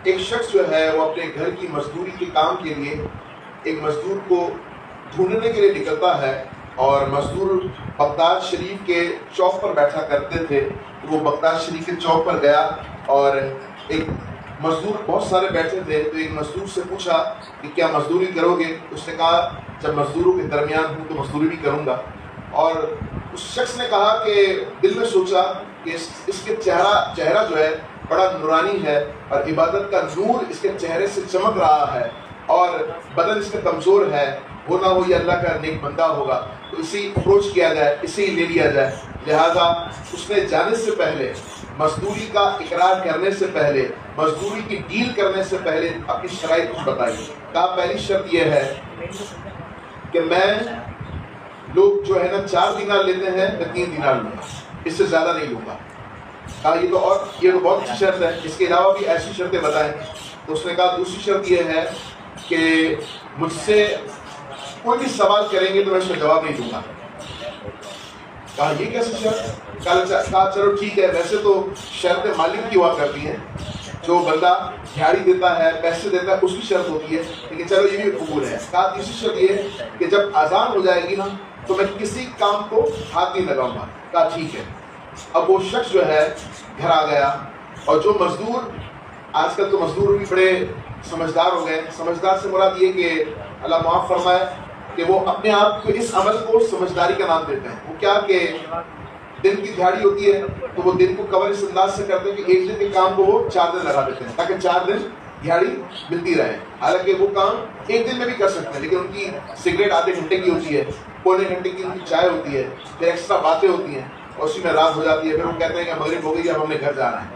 ایک شخص جو ہے وہ اپنے گھر کی مزدوری کے کام کے لیے ایک مزدور کو ڈھونڈنے کے لیے نکلتا ہے، اور مزدور بغداد شریف کے چوک پر بیٹھا کرتے تھے۔ وہ بغداد شریف کے چوک پر گیا اور ایک مزدور، بہت سارے بیٹھے تھے، تو ایک مزدور سے پوچھا کہ کیا مزدوری کرو گے؟ اس نے کہا جب مزدوروں کے درمیان ہوں تو مزدوری بھی کروں گا۔ اور اس شخص نے کہا کہ دل میں سوچا کہ اس کے چہرہ جو ہے بڑا نورانی ہے، اور عبادت کا نور اس کے چہرے سے چمک رہا ہے، اور بدن اس کا کمزور ہے، ہو نہ ہو یہ اللہ کا نیک بندہ ہوگا، تو اسی اپروچ کیا جائے، اسی لے لیا جائے۔ لہذا اس نے جانے سے پہلے، مزدوری کا اقرار کرنے سے پہلے، مزدوری کی ڈیل کرنے سے پہلے اپنی شرائط کچھ بتائی۔ کہا پہلی شرط یہ ہے کہ میں، لوگ جو ہے نا 4 دینار لیتے ہیں، میں 3 دینار لوں گا، اس سے زیادہ نہیں لوں گا۔ کہا یہ تو بہت اچھی شرط ہے، اس کے علاوہ بھی ایسی شرطیں بتائیں۔ تو اس نے کہا دوسری شرط یہ ہے کہ مجھ سے کوئی بھی سوال کریں گے تو میں اس کا جواب نہیں دوں گا۔ کہا یہ کیسی شرط؟ کہا چلو ٹھیک ہے، ویسے تو شرطیں مالک کی ہوا کرتی ہیں، جو بندہ دھیاڑی دیتا ہے، پیسے دیتا ہے، اس کی شرط ہوتی ہے، لیکن چلو یہ بھی قبول ہے۔ کہا تیسری شرط یہ کہ جب اذان ہو جائے گی نا تو میں کسی کام کو ہاتھ نہیں لگاؤں گا۔ کہا ٹھیک ہے۔ اب وہ شخص جو ہے گھر آ گیا، اور جو مزدور، آج کل تو مزدور بھی بڑے سمجھدار ہو گئے، سمجھدار سے مراد یہ کہ اللہ معاف فرمائے کہ وہ اپنے آپ کو اس عمل کو سمجھداری کا نام دیتے ہیں۔ وہ کیا کہ دن کی دھیاڑی ہوتی ہے تو وہ دن کو کور اس انداز سے کرتے ہیں کہ ایک دن کے کام کو وہ 4 دن لگا دیتے ہیں، تاکہ 4 دن دھیاڑی ملتی رہے۔ حالانکہ وہ کام ایک دن میں بھی کر سکتے ہیں، لیکن ان کی سگریٹ آدھے گھنٹے کی ہوتی ہے، پونے گھنٹے کی ان کی چائے ہوتی ہے، پھر ایکسٹرا باتیں ہوتی ہیں، اور اسی میں رات ہو جاتی ہے، پھر وہ کہتے ہیں کہ مغرب ہو گئی، اب ہم نے گھر جانا ہے۔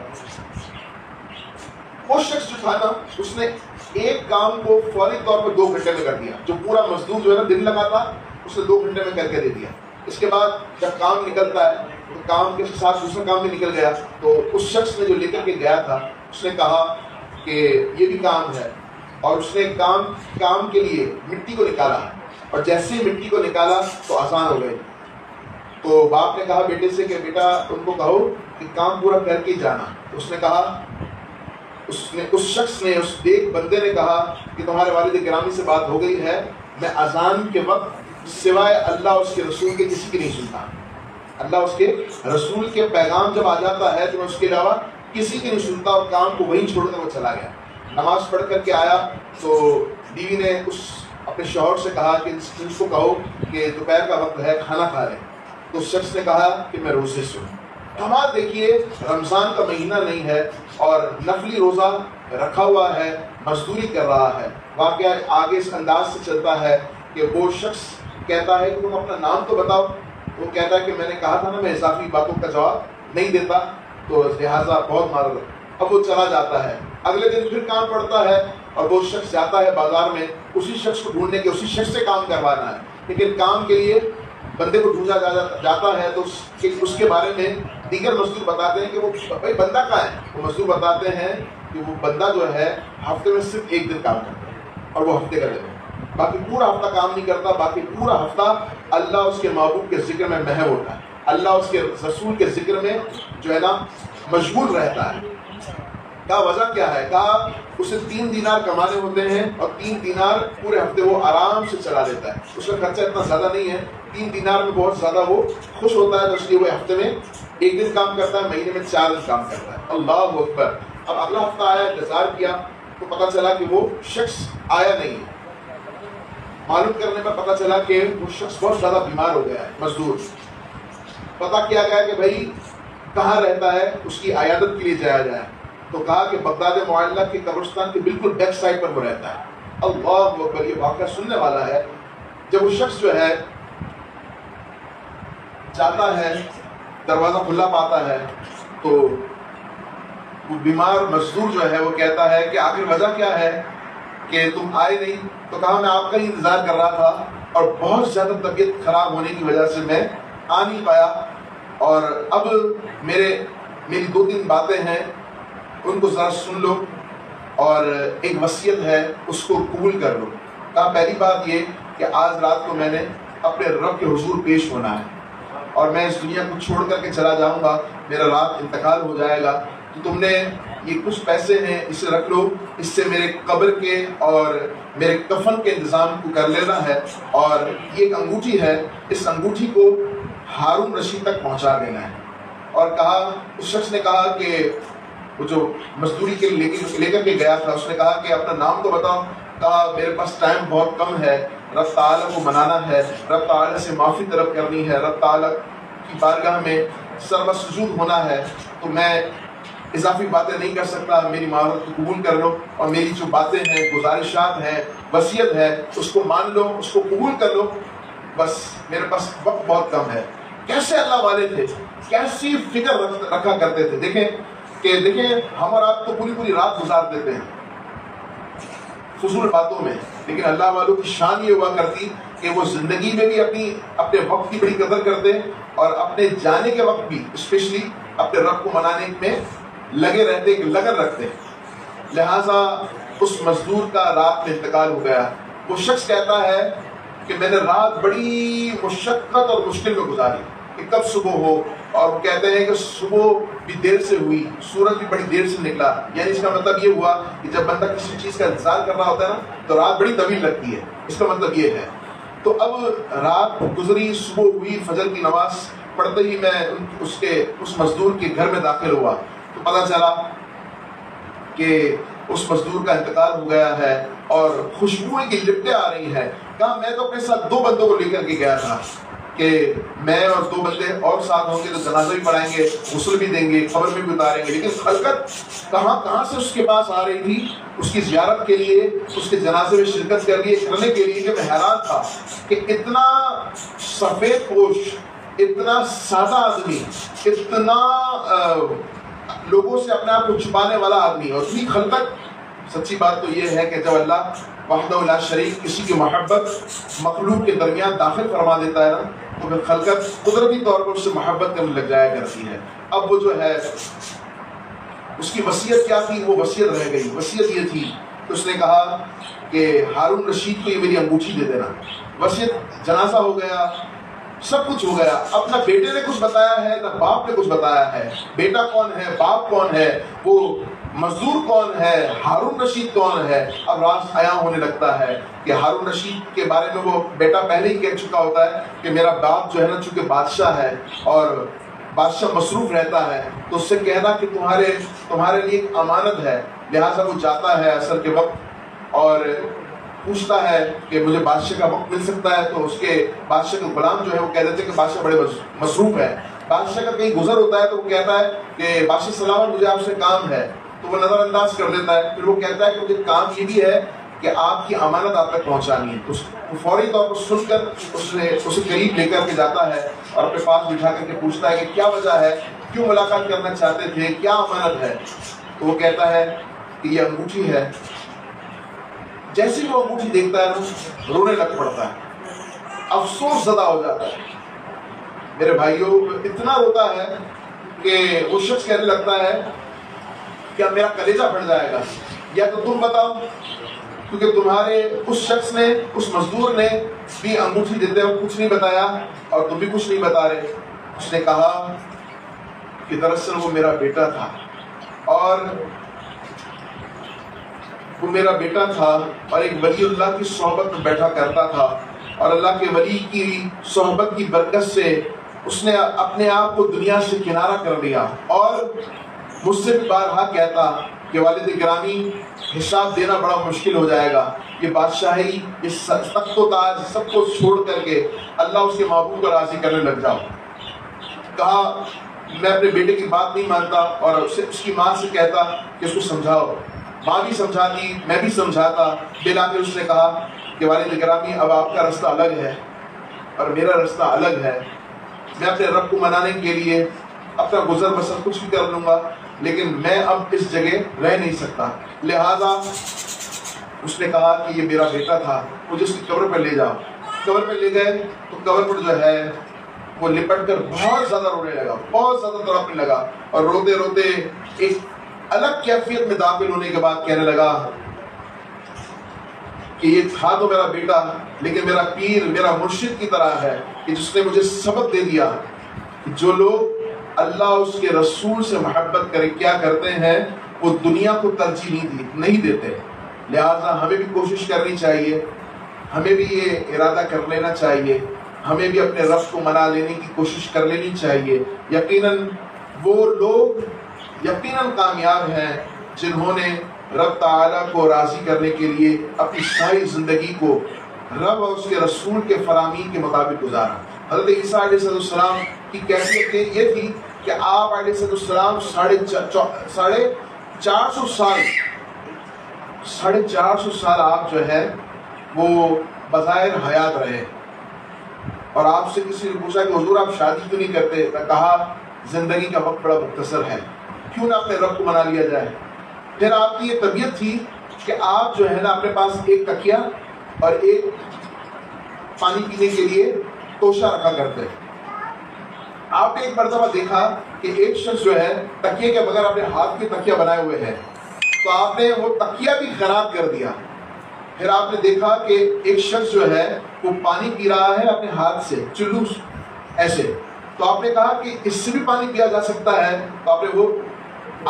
وہ شخص جو تھا نا، اس نے ایک کام کو فوری طور پر 2 گھنٹے میں کر دیا۔ جو پورا مزدور جو ہے نا دن لگا تھا، اس نے 2 گھنٹے میں کر کے دے دیا۔ اس کے بعد جب کام نکلتا ہے تو کام کے ساتھ دوسرا کام بھی نکل گیا، تو اس شخص نے جو لے کر کے گیا تھا اس نے کہا کہ یہ بھی کام ہے، اور اس نے کام کے لیے مٹی کو نکالا، اور جیسے ہی مٹی کو نکالا تو آسان ہو گئی۔ تو باپ نے کہا بیٹے سے کہ بیٹا ان کو کہو کہ کام پورا کر کے جانا۔ اس نے کہا، اس شخص نے، اس ایک بندے نے کہا کہ تمہارے والد گرامی سے بات ہو گئی ہے، میں اذان کے وقت سوائے اللہ اس کے رسول کے کسی کی نہیں سنتا۔ اللہ اس کے رسول کے پیغام جب آ جاتا ہے تو میں اس کے علاوہ کسی کی نہیں سنتا، اور کام کو وہیں چھوڑ کر وہ چلا گیا۔ نماز پڑھ کر کے آیا تو بیوی نے اپنے شوہر سے کہا کہ اس کو کہو کہ دوپہر کا وقت ہے، کھانا کھا لیں۔ تو اس شخص نے کہا کہ میں روزے سے ہوں۔ ہمارا دیکھیے رمضان کا مہینہ نہیں ہے اور نفلی روزہ رکھا ہوا ہے، مزدوری کر رہا ہے۔ واقعہ آگے اس انداز سے چلتا ہے کہ وہ شخص کہتا ہے کہ تم اپنا نام تو بتاؤ۔ وہ کہتا ہے کہ میں نے کہا تھا نا میں اضافی باتوں کا جواب نہیں دیتا، تو لہٰذا بہت معذرت۔ اب وہ چلا جاتا ہے، اگلے دن پھر کام پڑتا ہے، اور وہ شخص جاتا ہے بازار میں اسی شخص کو ڈھونڈنے کے، اسی شخص سے کام کروانا ہے، لیکن کام کے لیے بندے کو ڈھونڈا جاتا ہے تو اس کے بارے میں دیگر مزدور بتاتے ہیں کہ وہ بھائی بندہ کہاں ہے؟ وہ مزدور بتاتے ہیں کہ وہ بندہ جو ہے ہفتے میں صرف 1 دن کام کرتا ہے، اور وہ ہفتے کا دن ہے، باقی پورا ہفتہ کام نہیں کرتا، باقی پورا ہفتہ اللہ اس کے محبوب کے ذکر میں محو ہوتا ہے، اللہ اس کے رسول کے ذکر میں جو ہے نا مشغول رہتا ہے۔ کہا وجہ کیا ہے؟ کہا اسے 3 دینار کمانے ہوتے ہیں، اور 3 دینار پورے ہفتے وہ آرام سے چلا لیتا ہے، اس کا خرچہ اتنا زیادہ نہیں ہے، 3 دینار میں بہت زیادہ وہ خوش ہوتا ہے، تو اس لیے وہ ہفتے میں 1 دن کام کرتا ہے، مہینے میں 4 دن کام کرتا ہے۔ اللہ اکبر۔ اب اگلا ہفتہ آیا، انتظار کیا تو پتہ چلا کہ وہ شخص آیا نہیں ہے۔ معلوم کرنے میں پتہ چلا کہ وہ شخص بہت زیادہ بیمار ہو گیا ہے، مزدور۔ پتہ کیا گیا کہ بھائی کہاں رہتا ہے، اس کی عیادت کے لیے جایا جائے، تو کہا کہ بغداد معلّہ کے قبرستان کے بالکل بیک سائڈ پر وہ رہتا ہے۔ اللہ اکبر، یہ واقعہ سننے والا ہے۔ جب وہ شخص جو ہے جاتا ہے، دروازہ کھلا پاتا ہے، تو وہ بیمار مزدور جو ہے وہ کہتا ہے کہ آخر وجہ کیا ہے کہ تم آئے نہیں؟ تو کہا میں آپ کا ہی انتظار کر رہا تھا، اور بہت زیادہ طبیعت خراب ہونے کی وجہ سے میں آ نہیں پایا، اور اب میری 2-3 باتیں ہیں، ان کو ذرا سن لو، اور ایک وصیت ہے اس کو قبول کر لو۔ کہا پہلی بات یہ کہ آج رات کو میں نے اپنے رب کے حضور پیش ہونا ہے، اور میں اس دنیا کو چھوڑ کر کے چلا جاؤں گا، میرا رات انتقال ہو جائے گا، تو تم نے یہ کچھ پیسے ہیں، اسے رکھ لو، اس سے میرے قبر کے اور میرے کفن کے انتظام کو کر لینا ہے، اور یہ ایک انگوٹھی ہے، اس انگوٹھی کو ہارون رشید تک پہنچا دینا ہے۔ اور کہا، اس شخص نے کہا کہ وہ جو مزدوری کے لے کر کے گیا تھا، اس نے کہا کہ اپنا نام تو بتاؤ۔ کہا میرے پاس ٹائم بہت کم ہے، رب تعالیٰ کو منانا ہے، رب تعالیٰ سے معافی طلب کرنی ہے، رب تعالیٰ کی بارگاہ میں سر سجود ہونا ہے، تو میں اضافی باتیں نہیں کر سکتا، میری معذرت کو قبول کر لو، اور میری جو باتیں ہیں، گزارشات ہیں، وصیت ہے، اس کو مان لو، اس کو قبول کر لو، بس میرے پاس وقت بہت کم ہے۔ کیسے اللہ والے تھے، کیسی فکر رکھا کرتے تھے۔ دیکھیں ہم اور آپ تو پوری رات گزار دیتے ہیں فضول باتوں میں، لیکن اللہ والوں کی شان یہ ہوا کرتی کہ وہ زندگی میں بھی اپنے وقت کی بڑی قدر کرتے، اور اپنے جانے کے وقت بھی اسپیشلی اپنے رب کو منانے میں لگے رہتے، لگن رکھتے۔ لہٰذا اس مزدور کا رات میں انتقال ہو گیا۔ وہ شخص کہتا ہے کہ میں نے رات بڑی مشقت اور مشکل میں گزاری کہ کب صبح ہو، اور وہ کہتے ہیں کہ صبح بھی دیر سے ہوئی، سورج بھی بڑی دیر سے نکلا، یعنی اس کا مطلب یہ ہوا کہ جب بندہ کسی چیز کا انتظار کر رہا ہوتا ہے نا تو رات بڑی طویل لگتی ہے، اس کا مطلب یہ ہے۔ تو اب رات گزری، صبح ہوئی، فجر کی نماز پڑھتے ہی میں اس مزدور کے گھر میں داخل ہوا تو پتہ چلا کہ اس مزدور کا انتقال ہو گیا ہے، اور خوشبوئیں کی لپٹیں آ رہی ہیں۔ کہا میں تو اپنے ساتھ 2 بندوں کو لے کر کے گیا تھا کہ میں اور 2 بندے اور ساتھ ہوں گے تو جنازہ بھی پڑھائیں گے، غسل بھی دیں گے، قبر میں بھی اتاریں گے، لیکن خلقت کہاں سے اس کے پاس آ رہی تھی اس کی زیارت کے لیے، اس کے جنازے میں شرکت کرنے کے لیے، کہ میں حیران تھا کہ اتنا سفید پوش، اتنا سادہ آدمی، اتنا لوگوں سے اپنے آپ کو چھپانے والا آدمی، اور اتنی خلقت۔ سچی بات تو یہ ہے کہ جب اللہ وحدہ لا شریک کسی کی محبت مخلوق کے درمیان داخل فرما دیتا ہے نا تو پھر خلقت قدرتی طور پر اس سے محبت کرنے لگ جایا کرتی ہے۔ اب وہ جو ہے اس کی وصیت کیا تھی، وہ وصیت رہ گئی۔ وصیت یہ تھی کہ اس نے کہا کہ ہارون رشید کو یہ میری انگوٹھی دے دینا۔ وصیت، جنازہ ہو گیا، سب کچھ ہو گیا، اب نہ بیٹے نے کچھ بتایا ہے نہ باپ نے کچھ بتایا ہے۔ بیٹا کون ہے، باپ کون ہے، وہ مزدور کون ہے، ہارون رشید کون ہے۔ اب راز عیاں ہونے لگتا ہے کہ ہارون رشید کے بارے میں وہ بیٹا پہلے ہی کہہ چکا ہوتا ہے کہ میرا باپ جو ہے نا چونکہ بادشاہ ہے اور بادشاہ مصروف رہتا ہے تو اس سے کہنا کہ تمہارے لیے ایک امانت ہے۔ لہٰذا وہ جاتا ہے عصر کے وقت اور پوچھتا ہے کہ مجھے بادشاہ کا وقت مل سکتا ہے، تو اس کے بادشاہ کے غلام جو ہے وہ کہہ دیتے ہیں کہ بادشاہ بڑے مصروف ہے۔ بادشاہ کا کہیں گزر ہوتا ہے تو وہ کہتا ہے کہ بادشاہ سلامت، مجھے آپ سے کام ہے، تو وہ نظر انداز کر دیتا ہے۔ پھر وہ کہتا ہے کہ مجھے کام یہ بھی ہے کہ آپ کی امانت آپ تک پہنچانی ہے۔ تو فوری طور پر سن کر اسے قریب لے کر کے جاتا ہے اور اپنے پاس بٹھا کر کے پوچھتا ہے کہ کیا وجہ ہے، کیوں ملاقات کرنا چاہتے تھے، کیا امانت ہے؟ تو وہ کہتا ہے کہ یہ انگوٹھی ہے۔ جیسے ہی وہ انگوٹھی دیکھتا ہے نا رونے لگ پڑتا ہے، افسوس زدہ ہو جاتا ہے۔ میرے بھائیوں اتنا روتا ہے کہ وہ شخص کہنے لگتا ہے کیا میرا کلیجہ پھٹ جائے گا، یا تو تم بتاؤ، کیونکہ تمہارے اس شخص نے، اس مزدور نے بھی انگوٹھی دیتے ہوئے کچھ نہیں بتایا اور تم بھی کچھ نہیں بتا رہے۔ اس نے کہا کہ دراصل وہ میرا بیٹا تھا، اور وہ میرا بیٹا تھا اور ایک ولی اللہ کی صحبت میں بیٹھا کرتا تھا، اور اللہ کے ولی کی صحبت کی برکت سے اس نے اپنے آپ کو دنیا سے کنارہ کر لیا، اور مجھ سے بھی بارہا کہتا کہ والد گرامی حساب دینا بڑا مشکل ہو جائے گا، یہ بادشاہی، یہ تخت و تاج سب کو چھوڑ کر کے اللہ اس کے محبوب کو راضی کرنے لگ جاؤ۔ کہا میں اپنے بیٹے کی بات نہیں مانتا، اور اس کی ماں سے کہتا کہ اس کو سمجھاؤ۔ ماں بھی سمجھاتی، میں بھی سمجھاتا، بالآخر اس نے کہا کہ والد گرامی اب آپ کا رستہ الگ ہے اور میرا رستہ الگ ہے، میں اپنے رب کو منانے کے لیے اپنا گزر بسر کچھ بھی کر لوں گا، لیکن میں اب اس جگہ رہ نہیں سکتا۔ لہذا اس نے کہا کہ یہ میرا بیٹا تھا، مجھے اس کی قبر پر لے جاؤ۔ قبر پہ لے گئے تو قبر پر جو ہے وہ لپٹ کر بہت زیادہ رونے لگا، بہت زیادہ تڑپنے لگا، اور روتے روتے ایک الگ کیفیت میں داخل ہونے کے بعد کہنے لگا کہ یہ تھا تو میرا بیٹا، لیکن میرا پیر، میرا مرشد کی طرح ہے کہ جس نے مجھے سبق دے دیا کہ جو لوگ اللہ اس کے رسول سے محبت کیا کرتے ہیں وہ دنیا کو ترجیح نہیں دیتے. لہٰذا ہمیں بھی کوشش کرنی چاہیے, ہمیں بھی یہ ارادہ کر لینا چاہیے, ہمیں بھی اپنے رب کو منا لینے کی کوشش کر لینی چاہیے. یقیناً وہ لوگ یقیناً کامیاب ہیں جنہوں نے رب تعالیٰ کو راضی کرنے کے لیے اپنی ساری زندگی کو رب اور اس کے رسول کے فرامین کے مطابق گزارا. حضرت عیسیٰ علیہ السلام کی کیفیت یہ تھی کہ آپ علیہ السلام 450 سال آپ جو ہے وہ بظاہر حیات رہے. اور آپ سے کسی نے پوچھا کہ حضور آپ شادی کیوں نہیں کرتے؟ کہا زندگی کا وقت بڑا مختصر ہے, کیوں نہ اپنے رب کو منا لیا جائے. پھر آپ کی یہ طبیعت تھی کہ آپ جو ہے نا اپنے پاس ایک تکیہ اور ایک پانی پینے کے لیے توشہ رکھا کرتے. آپ نے ایک مرتبہ دیکھا کہ ایک شخص جو ہے تکیے کے بغیر اپنے ہاتھ کے تکیہ بنائے ہوئے ہیں, تو آپ نے وہ تکیہ بھی خراب کر دیا. پھر آپ نے دیکھا کہ ایک شخص جو ہے وہ پانی پی رہا ہے اپنے ہاتھ سے, چلو ایسے, تو آپ نے کہا کہ اس سے بھی پانی پیا جا سکتا ہے, تو آپ نے وہ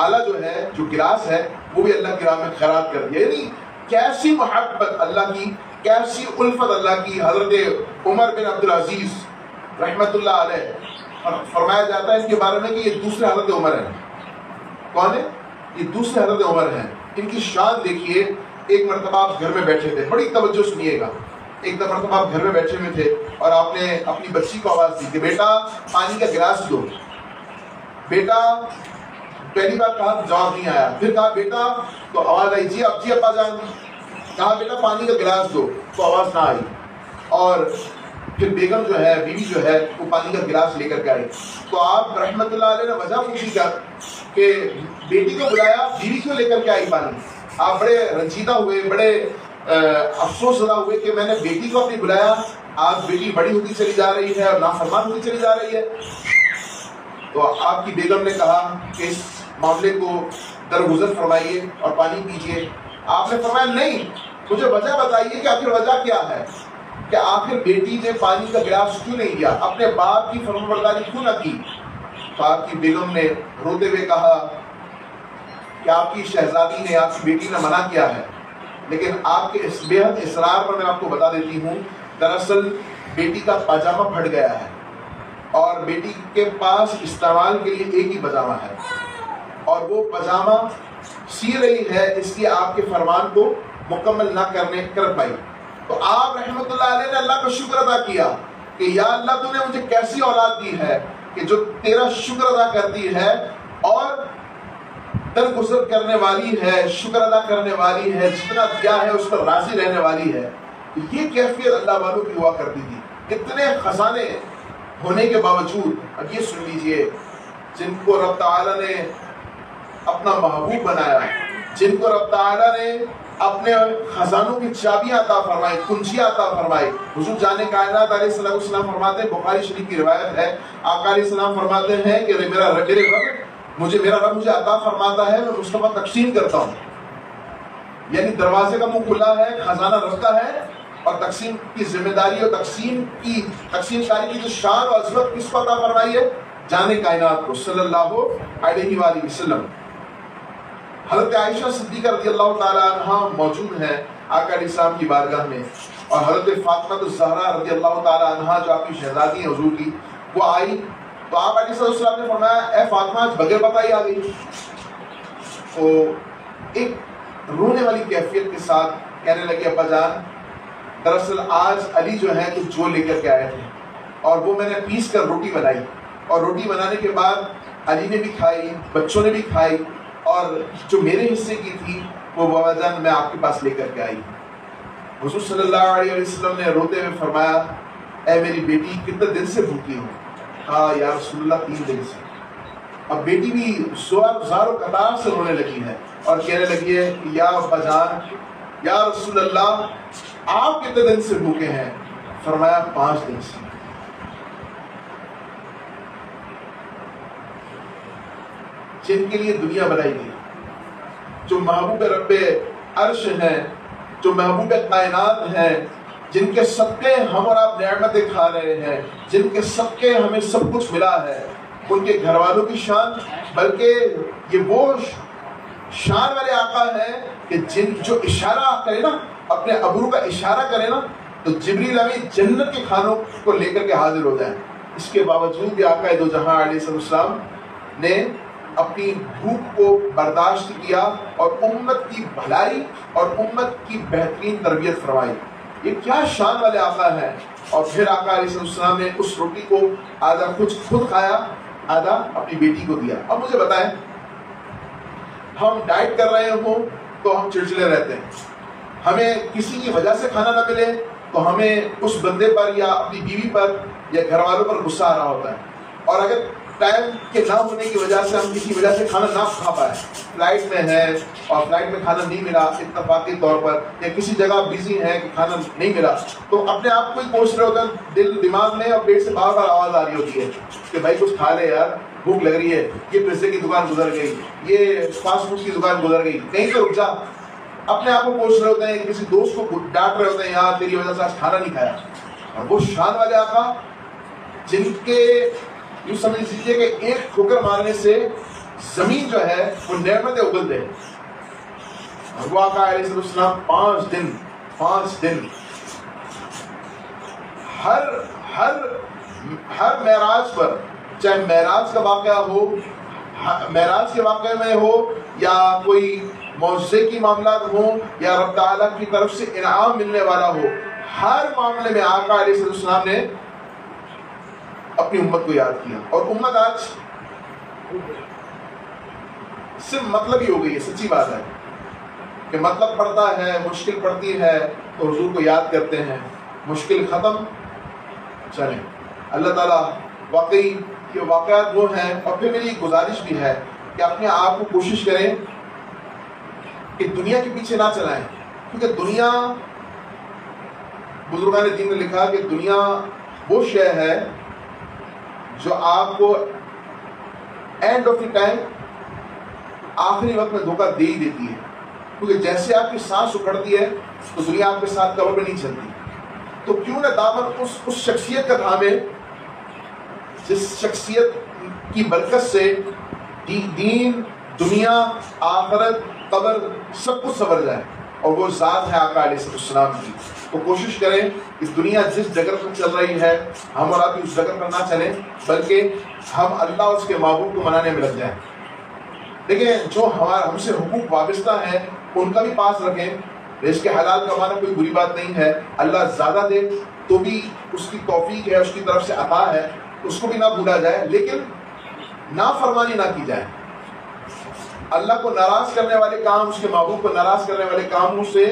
آلہ جو ہے, جو گلاس ہے, وہ بھی اللہ کی راہ میں خراب کر دیا. یعنی کیسی محبت اللہ کی, کیسی الفت اللہ کی. حضرت عمر بن عبدالعزیز رحمت اللہ علیہ, فرمایا جاتا ہے اس کے بارے میں کہ یہ دوسرے حضرت عمر ہیں. کون ہے یہ؟ دوسرے حضرت عمر ہیں. ان کی شان دیکھیے. ایک مرتبہ آپ گھر میں بیٹھے تھے, بڑی توجہ سنیے گا. ایک مرتبہ آپ گھر میں بیٹھے ہوئے تھے اور آپ نے اپنی بچی کو آواز دی کہ بیٹا پانی کا گلاس دو. بیٹا پہلی بار کہا جواب نہیں آیا, پھر کہا بیٹا, تو آواز آئی جی اب جی ابا جان. کہا بیٹا پانی کا گلاس دو, تو آواز نہ آئی. اور پھر بیگم جو ہے, بیوی جو ہے, وہ پانی کا گلاس لے کر کے آئی. تو آپ رحمت اللہ علیہ نے وجہ پوچھی کیا کہ بیٹی کو بلایا, بیوی کیوں لے کر کے آئی پانی؟ آپ بڑے رنجیدہ ہوئے, بڑے افسوس زدہ ہوئے کہ میں نے بیٹی کو اپنی بلایا, آج بیٹی بڑی ہوتی چلی جا رہی ہے اور نافرمان ہوتی چلی جا رہی ہے. تو آپ کی بیگم نے کہا کہ اس معاملے کو درگزر فرمائیے اور پانی پیجیے. آپ نے فرمایا نہیں, مجھے وجہ بتائیے کہ آخر وجہ کیا ہے, کہ آخر بیٹی نے پانی کا گلاس کیوں نہیں دیا, اپنے باپ کی فرمانبرداری کیوں نہ کی. تو آپ کی بیگم نے روتے ہوئے کہا کہ آپ کی شہزادی نے, آپ کی بیٹی نے منع کیا ہے, لیکن آپ کے اس بے حد اصرار پر میں آپ کو بتا دیتی ہوں, دراصل بیٹی کا پاجامہ پھٹ گیا ہے اور بیٹی کے پاس استعمال کے لیے ایک ہی پاجامہ ہے, اور وہ پاجامہ سی رہی ہے اس لیے آپ کے فرمان کو مکمل نہ کر پائی. تو آپ رحمت اللہ علیہ نے اللہ کا شکر ادا کیا کہ یا اللہ تو نے مجھے کیسی اولاد دی ہے کہ جو تیرا شکر ادا کرتی ہے اور درگزر کرنے والی ہے, شکر ادا کرنے والی ہے, جتنا دیا ہے اس پر راضی رہنے والی ہے. یہ کیفیت اللہ والوں کی ہوا کرتی تھی. اتنے خزانے ہونے کے باوجود, اب یہ سن لیجئے, جن کو رب تعالیٰ نے اپنا محبوب بنایا, جن کو رب تعالیٰ نے اپنے خزانوں کی چابیاں عطا فرمائی, کنجیاں عطا فرمائی. حضور جان کائنات علیہ السلام فرماتے ہیں, بخاری شریف کی روایت ہے, آقا علیہ السلام فرماتے ہیں کہ میرا رب مجھے عطا فرماتا ہے, میں مصطفیٰ تقسیم کرتا ہوں. یعنی دروازے کا منہ کھلا ہے, خزانہ رکھتا ہے, اور تقسیم کی ذمہ داری اور تقسیم کاری کی جو شان اور عظمت کس کو عطا فرمائی ہے؟ جان کائنات کو صلی اللہ علیہ وآلہ وسلم. حضرت عائشہ صدیقہ رضی اللہ تعالیٰ عنہ موجود ہیں آقا علیہ السلام کی بارگاہ میں, اور حضرت فاطمہ الزہرا رضی اللہ تعالیٰ عنہ جو آپ کی شہزادی ہیں حضور کی, وہ آئی. تو آپ علیہ السلام نے فرمایا اے فاطمہ آج بغیر بتائی آ گئی. تو ایک رونے والی کیفیت کے ساتھ کہنے لگے ابا جان دراصل آج علی جو ہے کچھ جو لے کر کے آئے تھے, اور وہ میں نے پیس کر روٹی بنائی, اور روٹی بنانے کے بعد علی نے بھی کھائی, بچوں نے بھی کھائی, اور جو میرے حصے کی تھی وہ بابا جان میں آپ کے پاس لے کر کے آئی. حضور صلی اللہ علیہ وسلم نے روتے ہوئے فرمایا اے میری بیٹی کتنے دن سے بھوکی ہو؟ کہا یا رسول اللہ 3 دن سے. اب بیٹی بھی زاروں قطار سے رونے لگی ہے اور کہنے لگی ہے یا ابا جان یا رسول اللہ آپ کتنے دن سے بھوکے ہیں؟ فرمایا 5 دن سے. جن کے لیے دنیا بنائی گئی, جو محبوب رب عرش ہیں, جو محبوب کائنات ہیں, جن کے صدقے ہم اور آپ نعمتیں کھا رہے ہیں, جن کے صدقے ہمیں سب کچھ ملا ہے, ان کے گھر والوں کی شان, بلکہ یہ وہ شان والے آقا ہیں کہ جو اشارہ کرے نا، اپنے ابرو کا اشارہ کرے نا، تو جبریل امین جنت کے کھانوں کو لے کر کے حاضر ہو جائیں۔ اس کے باوجود بھی آقا دو جہاں علیہ السلام نے اپنی بھوک کو برداشت کیا اور امت کی بھلائی اور امت کی بہترین تربیت فرمائی۔ یہ کیا شان والے آقا ہیں۔ اور پھر آقا علیہ السلام نے اس روٹی کو آدھا خود کھایا، آدھا اپنی بیٹی کو دیا۔ اب مجھے بتائیں، ہم ڈائٹ کر رہے ہوں تو ہم چڑچڑے رہتے ہیں، ہمیں کسی کی وجہ سے کھانا نہ ملے تو ہمیں اس بندے پر یا اپنی بیوی پر یا گھر والوں پر غصہ آ رہا ہوتا ہے، اور اگر ٹائم کے نہ ہونے کی وجہ سے ہم کسی وجہ سے کھانا نہ کھا پائے، فلائٹ میں ہے اور فلائٹ میں کھانا نہیں ملا اتفاقی طور پر، یا کسی جگہ بزی ہے کہ کھانا نہیں ملا، تو اپنے آپ کو ہی کوس رہے ہوتے ہیں، دل دماغ میں اور پیٹ سے بار بار آواز آ رہی ہوتی ہے کہ بھائی کچھ کھا لے یار، بھوک لگ رہی ہے، یہ پیزے کی دکان گزر گئی، یہ فاسٹ فوڈ کی دکان گزر گئی، کہیں تو رک جا۔ اپنے آپ کو کوس رہے ہوتے ہیں، کسی دوست کو ڈانٹ رہے ہوتے ہیں یار تیری وجہ سے آج کھانا نہیں کھایا۔ اور وہ شان والے آقا جن کے یوں سمجھ لیجیے کہ ایک ٹھوکر مارنے سے زمین جو ہے وہ نعمتیں اگل دے۔ اور وہ آقا علیہ السلام 5 دن ہر معراج پر، چاہے معراج کا واقعہ ہو، معراج کے واقعے میں ہو یا کوئی معجزے کی معاملات ہوں یا رب تعالیٰ کی طرف سے انعام ملنے والا ہو، ہر معاملے میں آقا علیہ السلام نے اپنی امت کو یاد کیا۔ اور امت آج صرف مطلب ہی ہو گئی ہے، سچی بات ہے کہ مطلب پڑتا ہے، مشکل پڑتی ہے تو حضور کو یاد کرتے ہیں، مشکل ختم چلیں۔ اللہ تعالیٰ واقعی یہ واقعات وہ ہیں۔ اور پھر میری ایک گزارش بھی ہے کہ اپنے آپ کو کوشش کریں کہ دنیا کے پیچھے نہ چلائیں، کیونکہ دنیا، بزرگان دین نے لکھا کہ دنیا وہ شے ہے جو آپ کو اینڈ آف دی ٹائم، آخری وقت میں دھوکہ دے ہی دیتی ہے، کیونکہ جیسے آپ کی سانس اکھڑتی ہے تو دنیا آپ کے ساتھ قبر میں نہیں چلتی۔ تو کیوں نہ دامن اس شخصیت کا تھامے جس شخصیت کی برکت سے دین، دنیا، آخرت، قبر سب کچھ سنور جائے، اور وہ ذات ہے آقا علیہ السلام کی۔ تو کوشش کریں کہ دنیا جس جگہ پر چل رہی ہے ہم اور آپ اس جگہ پر نہ چلیں، بلکہ ہم اللہ اور اس کے محبوب کو منانے میں لگ جائیں۔ دیکھیں، جو ہم سے حقوق وابستہ ہیں ان کا بھی پاس رکھیں۔ رزق حلال کمانا کوئی بری بات نہیں ہے، اللہ زیادہ دے تو بھی اس کی توفیق ہے، اس کی طرف سے عطا ہے، اس کو بھی نہ بھولا جائے، لیکن نافرمانی نہ کی جائے۔ اللہ کو ناراض کرنے والے کام، اس کے محبوب کو ناراض کرنے والے کاموں سے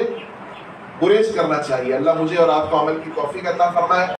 گریز کرنا چاہیے۔ اللہ مجھے اور آپ کو عمل کی توفیق عطا فرمائے۔